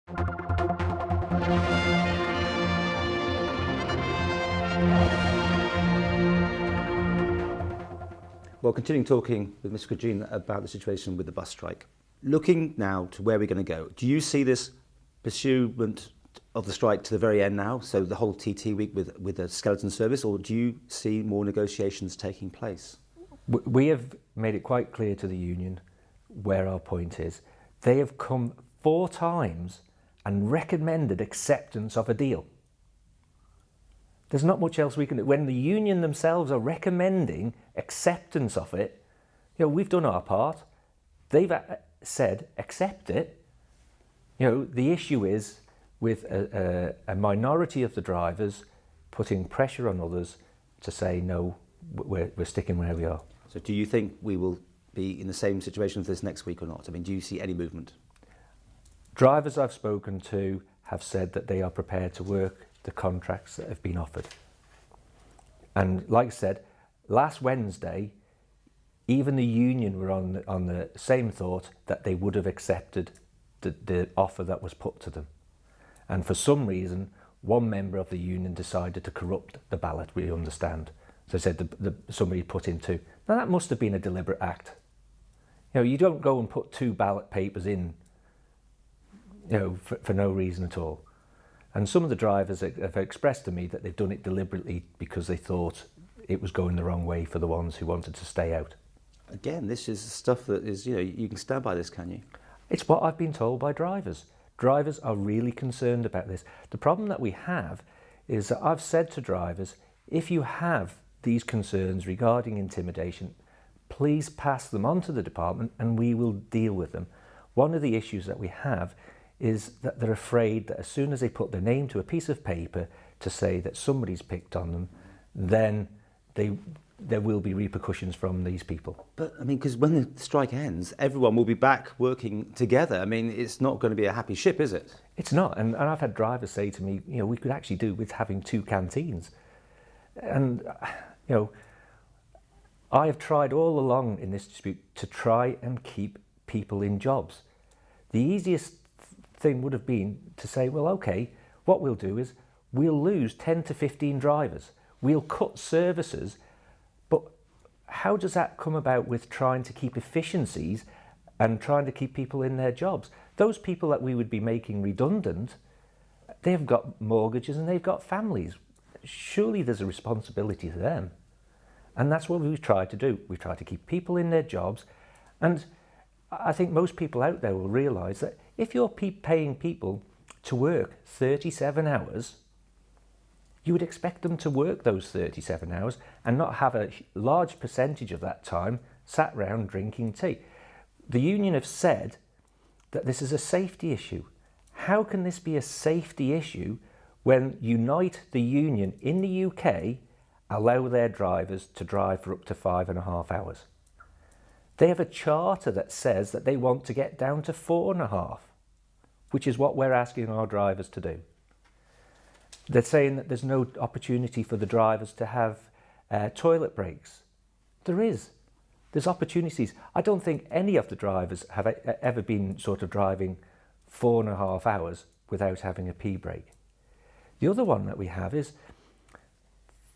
Well, continuing talking with Mr. Cregeen about the situation with the bus strike. Looking now to where we're going to go, do you see this pursuit of the strike to the very end now, so the whole TT week with a skeleton service, or do you see more negotiations taking place? We have made it quite clear to the union where our point is. They have come 4 times and recommended acceptance of a deal. There's not much else we can do. When the union themselves are recommending acceptance of it, we've done our part. They've said, accept it. The issue is with a minority of the drivers putting pressure on others to say, no, we're sticking where we are. So do you think we will be in the same situation as this next week or not? I mean, do you see any movement? Drivers I've spoken to have said that they are prepared to work the contracts that have been offered. And like I said, last Wednesday, even the union were on the same thought that they would have accepted the offer that was put to them. And for some reason, one member of the union decided to corrupt the ballot, we understand. So said somebody put in 2. Now that must have been a deliberate act. You don't go and put 2 ballot papers in, for no reason at all. And some of the drivers have expressed to me that they've done it deliberately because they thought it was going the wrong way for the ones who wanted to stay out. Again, this is stuff that is, you can stand by this, can you? It's what I've been told by drivers. Drivers are really concerned about this. The problem that we have is that I've said to drivers, if you have these concerns regarding intimidation, please pass them on to the department and we will deal with them. One of the issues that we have is that they're afraid that as soon as they put their name to a piece of paper to say that somebody's picked on them, then there will be repercussions from these people. But I mean, because when the strike ends, everyone will be back working together. I mean, it's not going to be a happy ship, is it? It's not. And I've had drivers say to me, we could actually do with having 2 canteens. And, I have tried all along in this dispute to try and keep people in jobs. The easiest thing would have been to say, well, okay, what we'll do is we'll lose 10 to 15 drivers. We'll cut services. But how does that come about with trying to keep efficiencies and trying to keep people in their jobs? Those people that we would be making redundant, they've got mortgages and they've got families. Surely there's a responsibility to them. And that's what we've tried to do. We've tried to keep people in their jobs. And I think most people out there will realise that if you're paying people to work 37 hours, you would expect them to work those 37 hours and not have a large percentage of that time sat round drinking tea. The union have said that this is a safety issue. How can this be a safety issue when Unite, the union in the UK, allow their drivers to drive for up to 5.5 hours? They have a charter that says that they want to get down to 4.5, which is what we're asking our drivers to do. They're saying that there's no opportunity for the drivers to have toilet breaks. There is. There's opportunities. I don't think any of the drivers have ever been sort of driving 4.5 hours without having a pee break. The other one that we have is,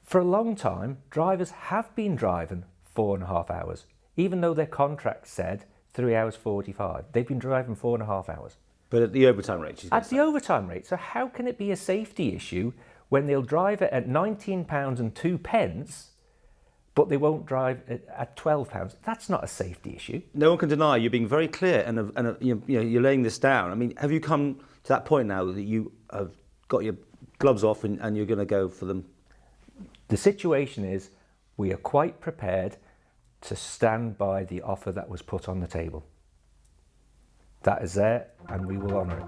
for a long time, drivers have been driving 4.5 hours, even though their contract said 3 hours 45. They've been driving 4.5 hours. But at the overtime rate? At the overtime rate. So how can it be a safety issue when they'll drive it at £19.02, but they won't drive it at £12? That's not a safety issue. No one can deny you're being very clear and you're laying this down. I mean, have you come to that point now that you have got your gloves off and you're going to go for them? The situation is we are quite prepared to stand by the offer that was put on the table. That is there, and we will honour it.